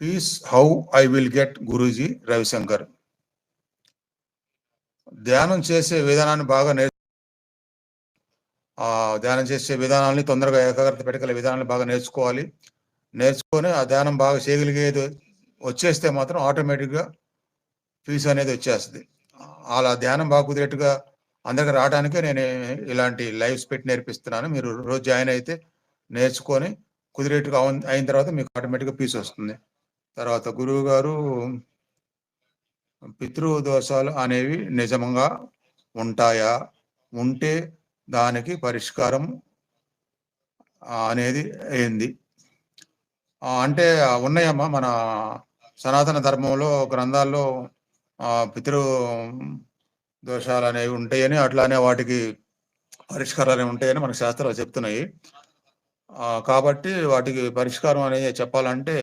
Piece how I will get Guruji Ravi Shankar. ధ్యానం చేసే విధానాన్ని బాగా ధ్యానం చేసే విధానాన్ని తొందరగా ఏకాగ్రత పెట్టగల విధానాన్ని బాగా నేర్చుకోవాలి. నేర్చుకొని ఆ ధ్యానం బాగా చేయగలిగేది వచ్చేస్తే మాత్రం ఆటోమేటిక్గా పీస్ అనేది వచ్చేస్తుంది. అలా ధ్యానం బాగా కుదిరేట్టుగా అందరికి రావడానికే నేను ఇలాంటి లైవ్స్ పెట్టి నేర్పిస్తున్నాను. మీరు రోజు జాయిన్ అయితే నేర్చుకొని కుదిరేట్టుగా అయిన తర్వాత మీకు ఆటోమేటిక్గా పీస్ వస్తుంది. తర్వాత గురువు గారు పితృదోషాలు అనేవి నిజంగా ఉంటాయా? ఉంటే దానికి పరిష్కారం అనేది ఏంది? అంటే ఉన్నాయమ్మా. మన సనాతన ధర్మంలో గ్రంథాల్లో పితృ దోషాలు అనేవి ఉంటాయని, అట్లానే వాటికి పరిష్కారాలు ఉంటాయని మనకు శాస్త్రాలు చెప్తున్నాయి. కాబట్టి వాటికి పరిష్కారం అనేది చెప్పాలంటే